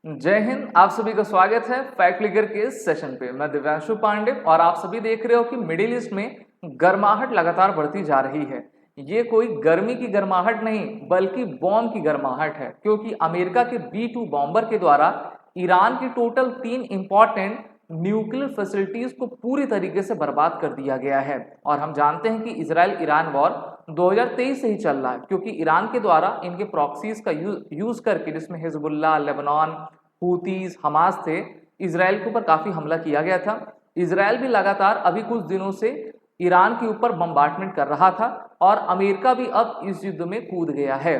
जय हिंद। आप सभी का स्वागत है फैक्ट क्लिकर के इस सेशन पे। मैं दिव्यांशु पांडे और आप सभी देख रहे हो कि मिडिल ईस्ट में गर्माहट लगातार बढ़ती जा रही है। ये कोई गर्मी की गर्माहट नहीं बल्कि बॉम्ब की गर्माहट है, क्योंकि अमेरिका के B-2 बॉम्बर के द्वारा ईरान की टोटल 3 इंपॉर्टेंट न्यूक्लियर फैसिलिटीज को पूरी तरीके से बर्बाद कर दिया गया है। और हम जानते हैं कि इजराइल ईरान वॉर 2023 से ही चल रहा है, क्योंकि ईरान के द्वारा इनके प्रॉक्सीज का यूज करके, जिसमें हिजबुल्लाह, लेबनान, हूतीज, हमास थे, इजराइल के ऊपर काफी हमला किया गया था। इजराइल भी लगातार अभी कुछ दिनों से ईरान के ऊपर बम्बार्टमेंट कर रहा था और अमेरिका भी अब इस युद्ध में कूद गया है।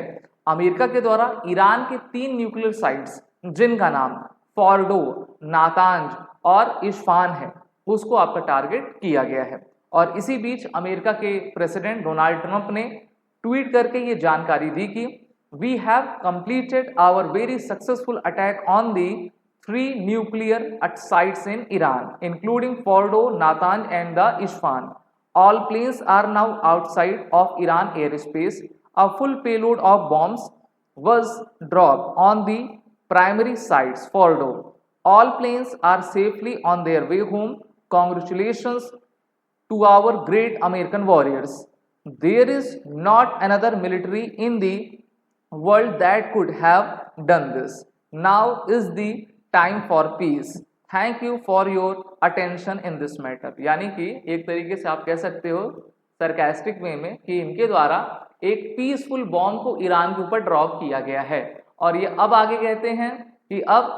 अमेरिका के द्वारा ईरान के 3 न्यूक्लियर साइट्स, जिनका नाम फॉर्डो, नातांज और इस्फान है, उसको आपका टारगेट किया गया है। और इसी बीच अमेरिका के प्रेसिडेंट डोनाल्ड ट्रंप ने ट्वीट करके ये जानकारी दी कि we have completed our very successful attack on the 3 nuclear sites in Iran, including Fordo, Natanz and the Isfahan. All planes are now outside of Iran airspace. A full payload of bombs was dropped on the primary sites, Fordo. All planes are safely on their way home. Congratulations to our great American warriors. There is not another military in the world that could have done this. Now is the time for peace. Thank you for your attention in this matter. यानी कि एक तरीके से आप कह सकते हो sarcastic वे में कि इनके द्वारा एक पीसफुल बॉम्ब को ईरान के ऊपर ड्रॉप किया गया है। और ये अब आगे कहते हैं कि अब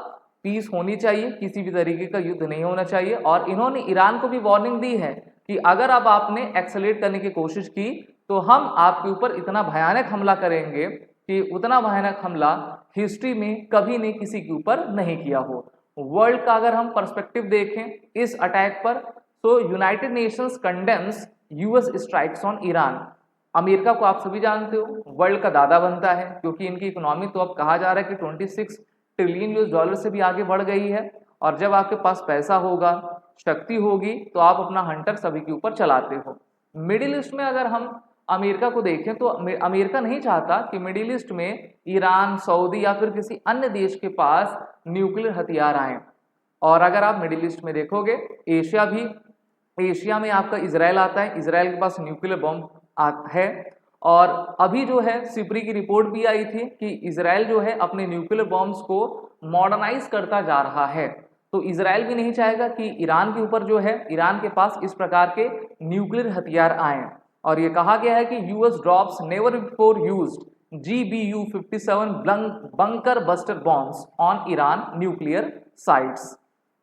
पीस होनी चाहिए, किसी भी तरीके का युद्ध नहीं होना चाहिए। और इन्होंने ईरान को भी वार्निंग दी है कि अगर अब आपने एक्सेलेरेट करने की कोशिश की तो हम आपके ऊपर इतना भयानक हमला करेंगे कि उतना भयानक हमला हिस्ट्री में कभी ने किसी के ऊपर नहीं किया हो। वर्ल्ड का अगर हम पर्सपेक्टिव देखें इस अटैक पर, तो United Nations condemns US strikes on Iran. America को आप सभी जानते हो वर्ल्ड का दादा बनता है, क्योंकि इनकी इकोनॉमी तो अब कहा जा रहा है कि 26 ट्रिलियन यूएस डॉलर से भी आगे बढ़ गई है। और जब आपके पास पैसा होगा, शक्ति होगी, तो आप अपना हंटर सभी के ऊपर चलाते हो। मिडिल ईस्ट में अगर हम अमेरिका को देखें तो अमेरिका नहीं चाहता कि मिडिल ईस्ट में ईरान, सऊदी या फिर किसी अन्य देश के पास न्यूक्लियर हथियार आए। और अगर आप मिडिल ईस्ट में देखोगे, एशिया में आपका इजराइल आता है, इजराइल के पास न्यूक्लियर बॉम्ब है। और अभी जो है सिपरी की रिपोर्ट भी आई थी कि इजराइल जो है अपने न्यूक्लियर बॉम्ब्स को मॉडर्नाइज करता जा रहा है। तो इजराइल भी नहीं चाहेगा कि ईरान के ऊपर जो है, ईरान के पास इस प्रकार के न्यूक्लियर हथियार आए। और ये कहा गया है कि US drops never before used GBU-57 bunker buster bombs on Iran nuclear sites.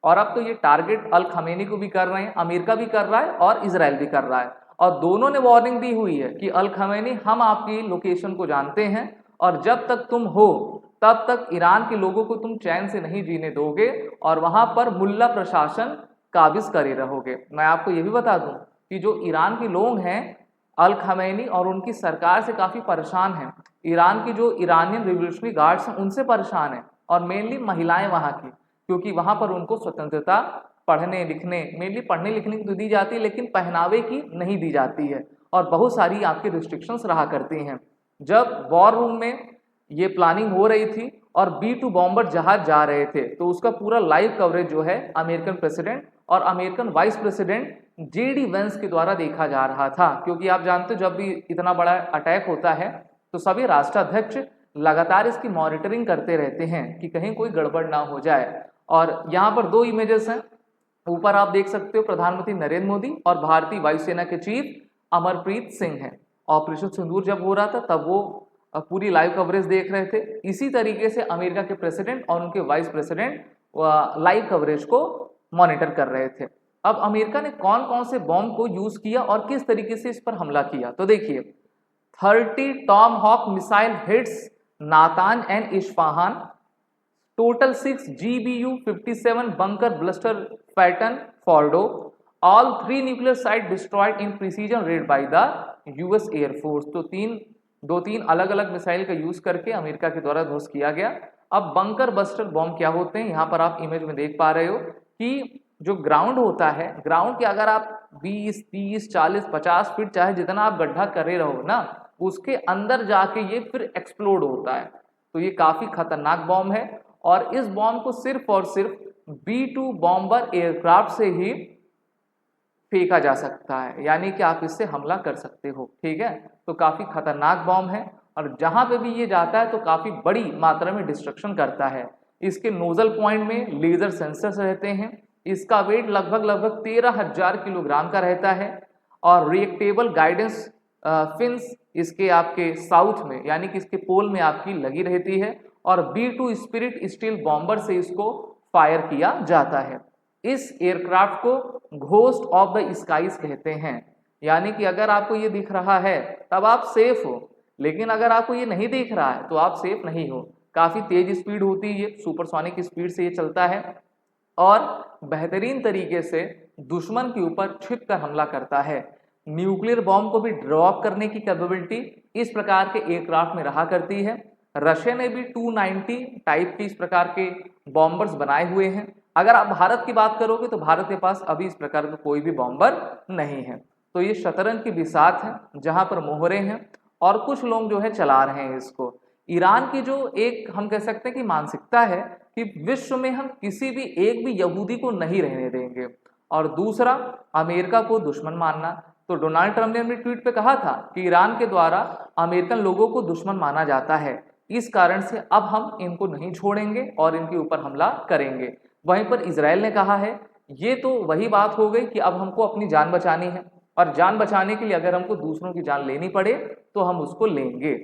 और अब तो ये टारगेट अल खमेनी को भी कर रहे हैं, अमेरिका भी कर रहा है और इजराइल भी कर रहा है। और दोनों ने वार्निंग दी हुई है कि अल खमेनी, हम आपकी लोकेशन को जानते हैं और जब तक तुम हो तब तक ईरान के लोगों को तुम चैन से नहीं जीने दोगे और वहां पर मुल्ला प्रशासन काबिज करे रहोगे। मैं आपको ये भी बता दूं कि जो ईरान के लोग हैं, अल खमैनी और उनकी सरकार से काफ़ी परेशान हैं। ईरान की जो ईरानियन रिवोल्यूशनरी गार्ड्स हैं उनसे परेशान हैं, और मेनली महिलाएं वहाँ की, क्योंकि वहाँ पर उनको स्वतंत्रता पढ़ने लिखने, मेनली पढ़ने लिखने की तो दी जाती है लेकिन पहनावे की नहीं दी जाती है, और बहुत सारी आपकी रिस्ट्रिक्शंस रहा करती हैं। जब वॉर रूम में ये प्लानिंग हो रही थी और B-2 बॉम्बर जहाज जा रहे थे, तो उसका पूरा लाइव कवरेज जो है अमेरिकन प्रेसिडेंट और American vice president JD Vance के द्वारा देखा जा रहा था। क्योंकि आप जानते हो जब भी इतना बड़ा अटैक होता है तो सभी राष्ट्राध्यक्ष लगातार इसकी मॉनिटरिंग करते रहते हैं कि कहीं कोई गड़बड़ ना हो जाए। और यहाँ पर 2 इमेजेस हैं, ऊपर आप देख सकते हो प्रधानमंत्री नरेंद्र मोदी और भारतीय वायुसेना के चीफ अमरप्रीत सिंह हैं। ऑपरेशन सिंदूर जब हो रहा था तब वो पूरी लाइव कवरेज देख रहे थे। इसी तरीके से अमेरिका के प्रेसिडेंट और उनके वाइस प्रेसिडेंट लाइव कवरेज को मॉनिटर कर रहे थे। अब अमेरिका ने कौन कौन से बॉम्ब को यूज किया और किस तरीके से इस पर हमला किया, तो देखिए 30 Tomahawk missile hits Natanz and Isfahan, total 6 GBU-57 bunker bluster pattern Fordo, all 3 nuclear sites destroyed in precision raid by the US Air Force। तो 2-3 अलग अलग मिसाइल का यूज करके अमेरिका के द्वारा ध्वस्त किया गया। अब बंकर बस्टर बॉम्ब क्या होते हैं, यहाँ पर आप इमेज में देख पा रहे हो कि जो ग्राउंड होता है, ग्राउंड के अगर आप 20, 30, 40, 50 फीट चाहे जितना आप गड्ढा करे रहो ना, उसके अंदर जाके ये फिर एक्सप्लोड होता है। तो ये काफी खतरनाक बॉम्ब है और इस बॉम्ब को सिर्फ और सिर्फ B-2 बॉम्बर एयरक्राफ्ट से ही फेंका जा सकता है, यानी कि आप इससे हमला कर सकते हो। ठीक है, तो काफी खतरनाक बॉम्ब है और जहां पे भी ये जाता है तो काफी बड़ी मात्रा में डिस्ट्रक्शन करता है। इसके नोजल पॉइंट में लेजर सेंसर्स रहते हैं। इसका वेट लगभग 13,000 किलोग्राम का रहता है और रिएक्टेबल गाइडेंस फिन्स इसके आपके साउथ में यानी कि इसके पोल में आपकी लगी रहती है और B-2 स्पिरिट स्टील बॉम्बर से इसको फायर किया जाता है। इस एयरक्राफ्ट को घोस्ट ऑफ द स्काईज कहते हैं, यानी कि अगर आपको ये दिख रहा है तब आप सेफ हो, लेकिन अगर आपको ये नहीं दिख रहा है तो आप सेफ नहीं हो। काफी तेज स्पीड होती है, ये सुपरसोनिक स्पीड से ये चलता है और बेहतरीन तरीके से दुश्मन के ऊपर छिपकर हमला करता है। न्यूक्लियर बॉम्ब को भी ड्रॉप करने की कैपेबिलिटी इस प्रकार के एयरक्राफ्ट में रहा करती है। रशिया ने भी 290 टाइप के इस प्रकार के बॉम्बर्स बनाए हुए हैं। अगर आप भारत की बात करोगे तो भारत के पास अभी इस प्रकार का कोई भी बॉम्बर नहीं है। तो ये शतरंज की बिसात है जहां पर मोहरे हैं और कुछ लोग जो है चला रहे हैं इसको। ईरान की जो एक हम कह सकते हैं कि मानसिकता है कि विश्व में हम किसी भी एक भी यहूदी को नहीं रहने देंगे, और दूसरा अमेरिका को दुश्मन मानना। तो डोनाल्ड ट्रंप ने अपने ट्वीट पे कहा था कि ईरान के द्वारा अमेरिकन लोगों को दुश्मन माना जाता है, इस कारण से अब हम इनको नहीं छोड़ेंगे और इनके ऊपर हमला करेंगे। वहीं पर इजराइल ने कहा है, ये तो वही बात हो गई कि अब हमको अपनी जान बचानी है और जान बचाने के लिए अगर हमको दूसरों की जान लेनी पड़े तो हम उसको लेंगे।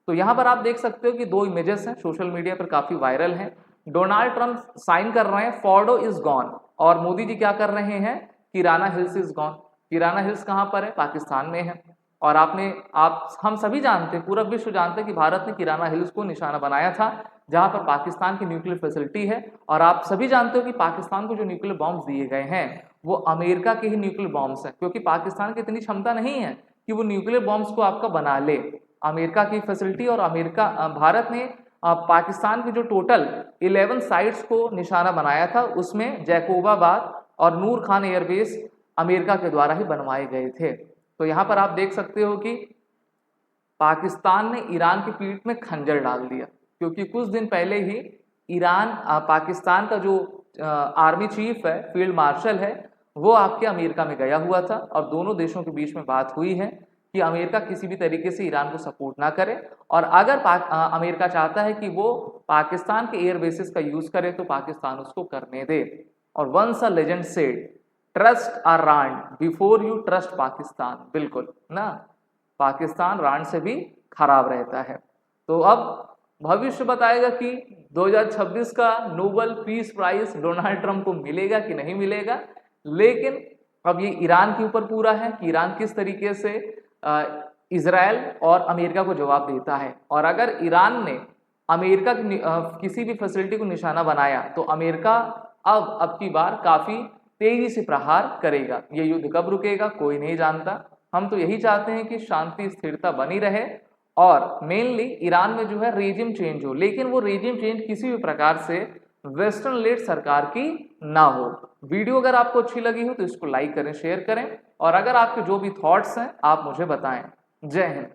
तो यहाँ पर आप देख सकते हो कि दो इमेजेस हैं, सोशल मीडिया पर काफी वायरल हैं। डोनाल्ड ट्रंप साइन कर रहे हैं फॉर्डो इज गॉन और मोदी जी क्या कर रहे हैं, Kirana Hills is gone. Kirana Hills कहाँ पर है, पाकिस्तान में है। और हम सभी जानते हैं, पूरा विश्व जानते हैं कि भारत ने किराना हिल्स को निशाना बनाया था जहां पर पाकिस्तान की न्यूक्लियर फैसिलिटी है। और आप सभी जानते हो कि पाकिस्तान को जो न्यूक्लियर बॉम्ब्स दिए गए हैं वो अमेरिका के ही न्यूक्लियर बॉम्ब्स हैं, क्योंकि पाकिस्तान की इतनी क्षमता नहीं है कि वो न्यूक्लियर बॉम्ब्स को आपका बना ले। अमेरिका की फैसिलिटी और भारत ने पाकिस्तान की जो टोटल 11 साइट्स को निशाना बनाया था उसमें जैकोबाबाद और नूर खान एयरबेस अमेरिका के द्वारा ही बनवाए गए थे। तो यहाँ पर आप देख सकते हो कि पाकिस्तान ने ईरान की पीठ में खंजर डाल दिया, क्योंकि कुछ दिन पहले ही पाकिस्तान का जो आर्मी चीफ है, फील्ड मार्शल है, वो आपके अमेरिका में गया हुआ था और दोनों देशों के बीच में बात हुई है कि अमेरिका किसी भी तरीके से ईरान को सपोर्ट ना करे और अगर अमेरिका चाहता है कि वो पाकिस्तान के एयर बेसिस का यूज करे तो पाकिस्तान उसको करने दे। और once a legend said, trust a रांड बिफोर यू ट्रस्ट पाकिस्तान। बिल्कुल ना, पाकिस्तान रांड से भी खराब रहता है। तो अब भविष्य बताएगा कि 2026 का Nobel peace prize Donald Trump को मिलेगा कि नहीं मिलेगा, लेकिन अब ये ईरान के ऊपर पूरा है कि ईरान किस तरीके से इजराइल और अमेरिका को जवाब देता है। और अगर ईरान ने अमेरिका की किसी भी फैसिलिटी को निशाना बनाया तो अमेरिका अब की बार काफी तेजी से प्रहार करेगा। ये युद्ध कब रुकेगा कोई नहीं जानता। हम तो यही चाहते हैं कि शांति स्थिरता बनी रहे और मेनली ईरान में जो है रेजिम चेंज हो, लेकिन वो रेजिम चेंज किसी भी प्रकार से वेस्टर्न लेड सरकार की ना हो। वीडियो अगर आपको अच्छी लगी हो तो इसको लाइक करें, शेयर करें और अगर आपके जो भी थॉट्स हैं आप मुझे बताएं। जय हिंद।